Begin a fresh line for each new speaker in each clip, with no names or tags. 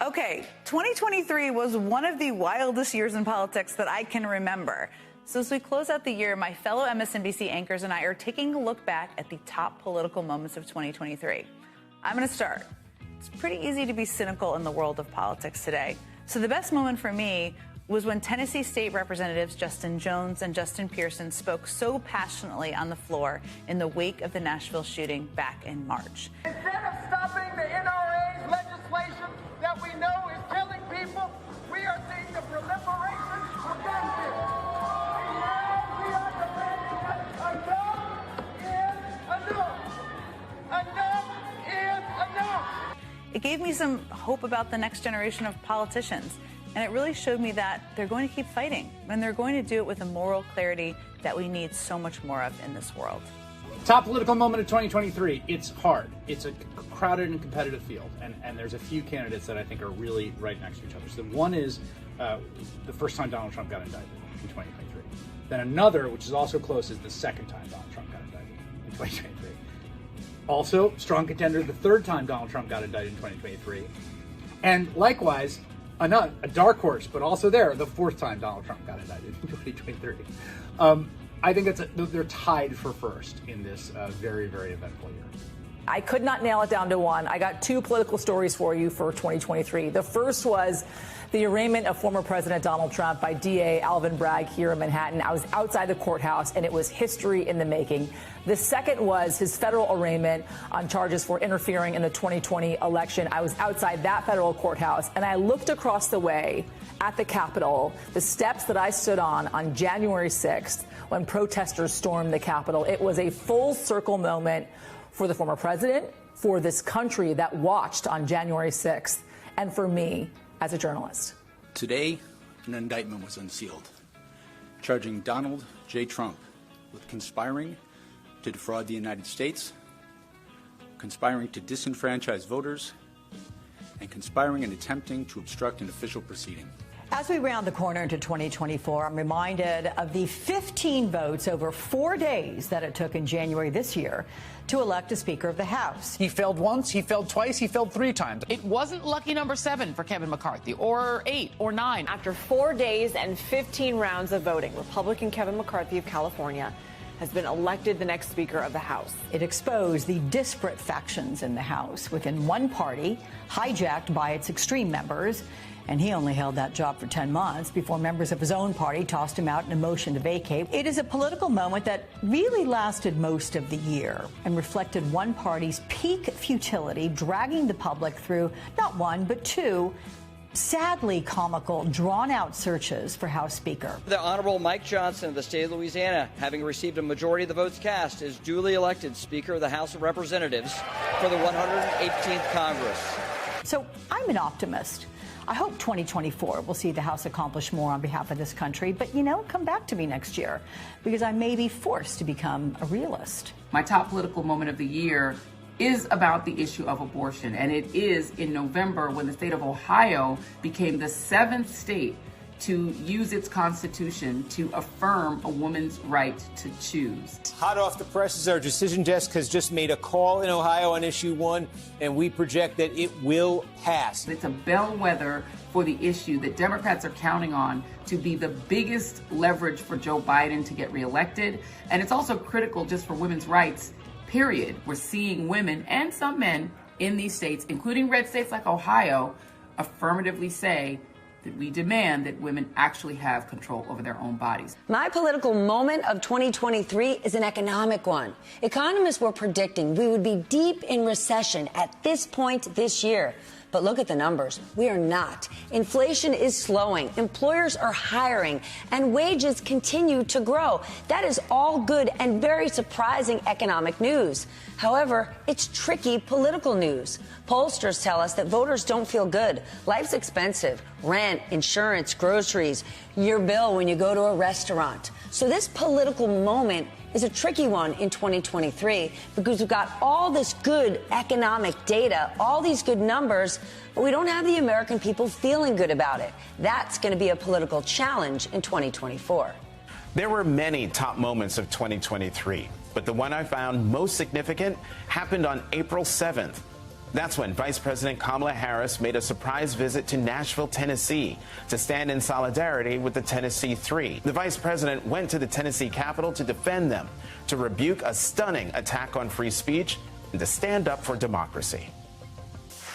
Okay, 2023 was one of the wildest years in politics that I can remember. So as we close out the year, my fellow MSNBC anchors and I are taking a look back at the top political moments of 2023. I'm going to start. It's pretty easy to be cynical in the world of politics today. So the best moment for me was when Tennessee State Representatives Justin Jones and Justin Pearson spoke so passionately on the floor in the wake of the Nashville shooting back in March.
Instead of stopping the NRA's legislation that we know is killing people, we are seeing the proliferation of gun sales. And we are demanding enough is enough. Enough is enough.
It gave me some hope about the next generation of politicians. And it really showed me that they're going to keep fighting, and they're going to do it with a moral clarity that we need so much more of in this world.
Top political moment of 2023. It's hard. It's a crowded and competitive field, and there's a few candidates that I think are really right next to each other. So one is the first time Donald Trump got indicted in 2023. Then another, which is also close, is the second time Donald Trump got indicted in 2023. Also, strong contender, the third time Donald Trump got indicted in 2023. And likewise, a dark horse, but also the fourth time Donald Trump got indicted in 2023. I think they're tied for first in this very, very eventful year.
I could not nail it down to one. I got two political stories for you for 2023. The first was the arraignment of former President Donald Trump by DA Alvin Bragg here in Manhattan. I was outside the courthouse, and it was history in the making. The second was his federal arraignment on charges for interfering in the 2020 election. I was outside that federal courthouse, and I looked across the way at the Capitol, the steps that I stood on January 6th when protesters stormed the Capitol. It was a full circle moment for the former president, for this country that watched on January 6th, and for me as a journalist.
Today, an indictment was unsealed, charging Donald J. Trump with conspiring to defraud the United States, conspiring to disenfranchise voters, and conspiring and attempting to obstruct an official proceeding.
As we round the corner into 2024, I'm reminded of the 15 votes over 4 days that it took in January this year to elect a Speaker of the House.
He failed once, he failed twice, he failed 3 times.
It wasn't lucky number 7 for Kevin McCarthy, or 8 or 9.
After 4 days and 15 rounds of voting, Republican Kevin McCarthy of California has been elected the next Speaker of the House.
It exposed the disparate factions in the House within one party, hijacked by its extreme members. And he only held that job for 10 months before members of his own party tossed him out in a motion to vacate. It is a political moment that really lasted most of the year and reflected one party's peak futility, dragging the public through not one, but 2 sadly comical, drawn-out searches for House Speaker.
The Honorable Mike Johnson of the state of Louisiana, having received a majority of the votes cast, is duly elected Speaker of the House of Representatives for the 118th Congress.
So I'm an optimist. I hope 2024 will see the House accomplish more on behalf of this country. But, come back to me next year, because I may be forced to become a realist.
My top political moment of the year is about the issue of abortion. And it is in November when the state of Ohio became the 7th state to use its constitution to affirm a woman's right to choose.
Hot off the presses, our decision desk has just made a call in Ohio on issue 1, and we project that it will pass.
It's a bellwether for the issue that Democrats are counting on to be the biggest leverage for Joe Biden to get reelected. And it's also critical just for women's rights, period. We're seeing women and some men in these states, including red states like Ohio, affirmatively say that we demand that women actually have control over their own bodies.
My political moment of 2023 is an economic one. Economists were predicting we would be deep in recession at this point this year. But look at the numbers. We are not. Inflation is slowing. Employers are hiring, and wages continue to grow. That is all good and very surprising economic news. However, it's tricky political news. Pollsters tell us that voters don't feel good. Life's expensive. Rent, insurance, groceries, your bill when you go to a restaurant. So this political moment is a tricky one in 2023 because we've got all this good economic data, all these good numbers, but we don't have the American people feeling good about it. That's going to be a political challenge in 2024.
There were many top moments of 2023, but the one I found most significant happened on April 7th. That's when Vice President Kamala Harris made a surprise visit to Nashville, Tennessee, to stand in solidarity with the Tennessee Three. The vice president went to the Tennessee Capitol to defend them, to rebuke a stunning attack on free speech, and to stand up for democracy.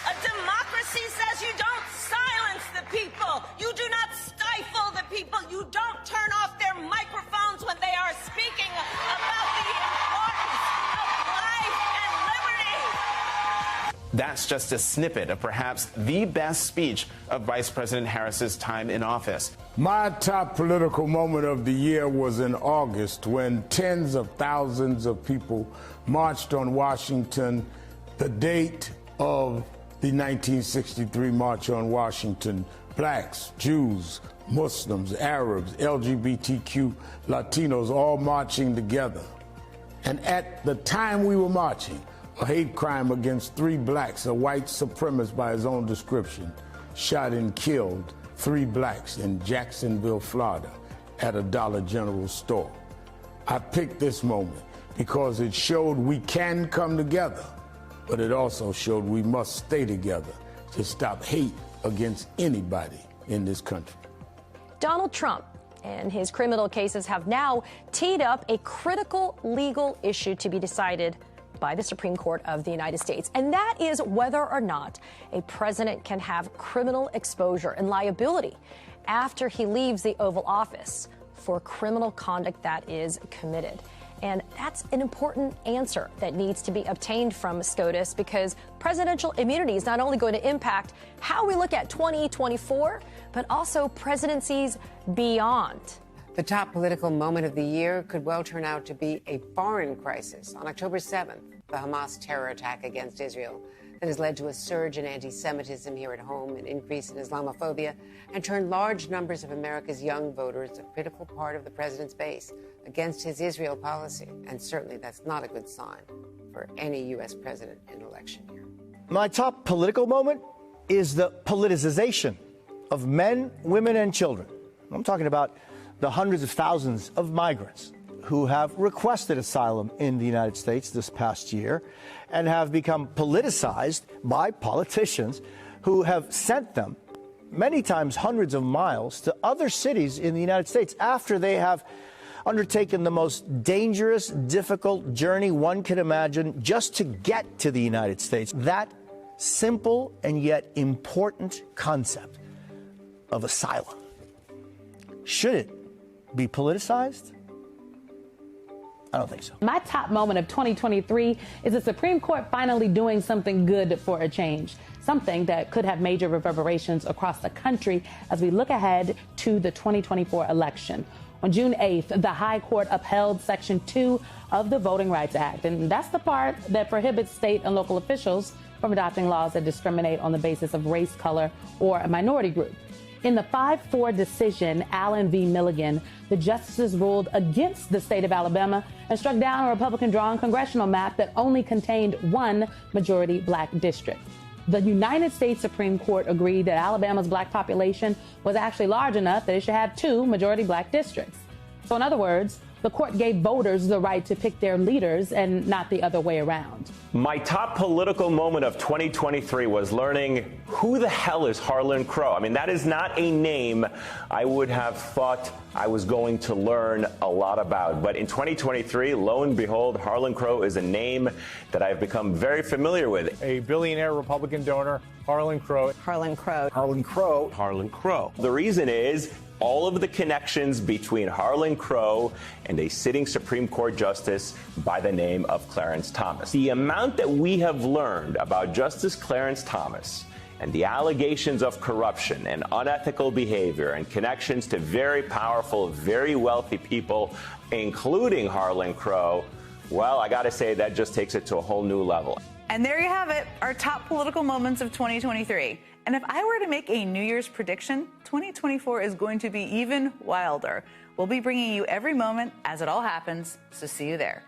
A democracy says you don't silence the people. You do not stifle the people. You don't turn off their microphones when they are speaking about the importance of life and liberty.
That's just a snippet of perhaps the best speech of Vice President Harris's time in office.
My top political moment of the year was in August when tens of thousands of people marched on Washington, the date of the 1963 March on Washington. Blacks, Jews, Muslims, Arabs, LGBTQ, Latinos all marching together. And at the time we were marching, a hate crime against 3 blacks, a white supremacist by his own description, shot and killed 3 blacks in Jacksonville, Florida, at a Dollar General store. I picked this moment because it showed we can come together, but it also showed we must stay together to stop hate against anybody in this country.
Donald Trump and his criminal cases have now teed up a critical legal issue to be decided by the Supreme Court of the United States, and that is whether or not a president can have criminal exposure and liability after he leaves the Oval Office for criminal conduct that is committed. And that's an important answer that needs to be obtained from SCOTUS, because presidential immunity is not only going to impact how we look at 2024, but also presidencies beyond.
The top political moment of the year could well turn out to be a foreign crisis. On October 7th, the Hamas terror attack against Israel that has led to a surge in anti-Semitism here at home, an increase in Islamophobia, and turned large numbers of America's young voters, a critical part of the president's base, against his Israel policy. And certainly that's not a good sign for any U.S. president in election year.
My top political moment is the politicization of men, women, and children. I'm talking about the hundreds of thousands of migrants who have requested asylum in the United States this past year and have become politicized by politicians who have sent them many times hundreds of miles to other cities in the United States after they have undertaken the most dangerous, difficult journey one could imagine just to get to the United States. That simple and yet important concept of asylum, should it be politicized? I don't think so.
My top moment of 2023 is the Supreme Court finally doing something good for a change, something that could have major reverberations across the country as we look ahead to the 2024 election. On June 8th, the High Court upheld Section 2 of the Voting Rights Act, and that's the part that prohibits state and local officials from adopting laws that discriminate on the basis of race, color, or a minority group. In the 5-4 decision, Allen v. Milligan, the justices ruled against the state of Alabama and struck down a Republican-drawn congressional map that only contained one majority black district. The United States Supreme Court agreed that Alabama's black population was actually large enough that it should have 2 majority black districts. So in other words, the court gave voters the right to pick their leaders and not the other way around.
My top political moment of 2023 was learning who the hell is Harlan Crow. I mean, that is not a name I would have thought I was going to learn a lot about. But in 2023, lo and behold, Harlan Crow is a name that I've become very familiar with.
A billionaire Republican donor, Harlan Crow.
Harlan Crow.
Harlan Crow. Harlan Crow. The reason is all of the connections between Harlan Crow and a sitting Supreme Court justice by the name of Clarence Thomas. The amount that we have learned about Justice Clarence Thomas and the allegations of corruption and unethical behavior and connections to very powerful, very wealthy people, including Harlan Crow, well, I got to say that just takes it to a whole new level.
And there you have it, our top political moments of 2023. And if I were to make a New Year's prediction, 2024 is going to be even wilder. We'll be bringing you every moment as it all happens, so see you there.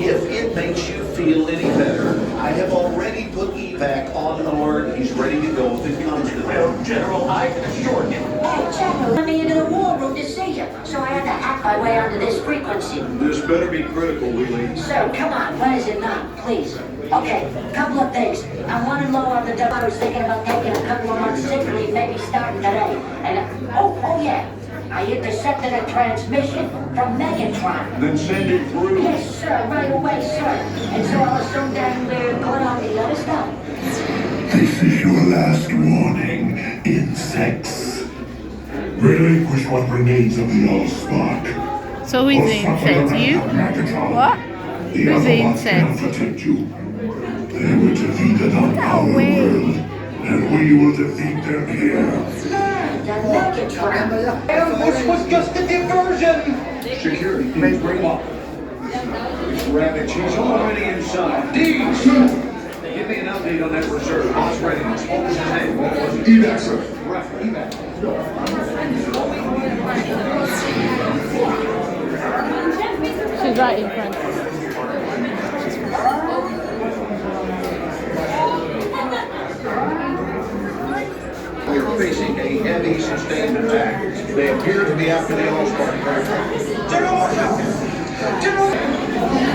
If it makes you feel any better, I have already put evac on alert. He's ready to go if it comes to that. General, I can assure you.
Hey, General, let me into the war room to see you, so I had to hack my way onto this frequency.
This better be critical, Wheelie.
Sir, come on, what is it not, please? Okay, couple of things. I wanted low on the double. I was thinking about taking a couple of months sick leave, maybe starting today. And, oh yeah, I intercepted a transmission from Megatron.
Then send it through.
Yes, sir, right away, sir. And so I was so damn good on the other stuff.
This is your last warning, insects. Relinquish what remains of the Allspark.
So who's the insect? You? What? Who's the insect?
Protect you. They were defeated on our world, and we will defeat them here.
This was just a diversion.
Security, please bring up. Rabbit, she's already inside. Deeds! Give me an update on that reserve. What's readiness? What was his name? What was it? Evac, sir. Right, evac.
She's right in front.
We are facing a heavy, sustained attack. They appear to be after the Allspark. General! General!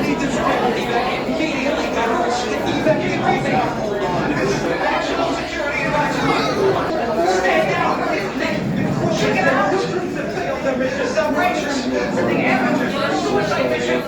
Need to immediately hold on. National security advisory. Stay down. Check it out. There is a celebration for the amateurs suicide mission.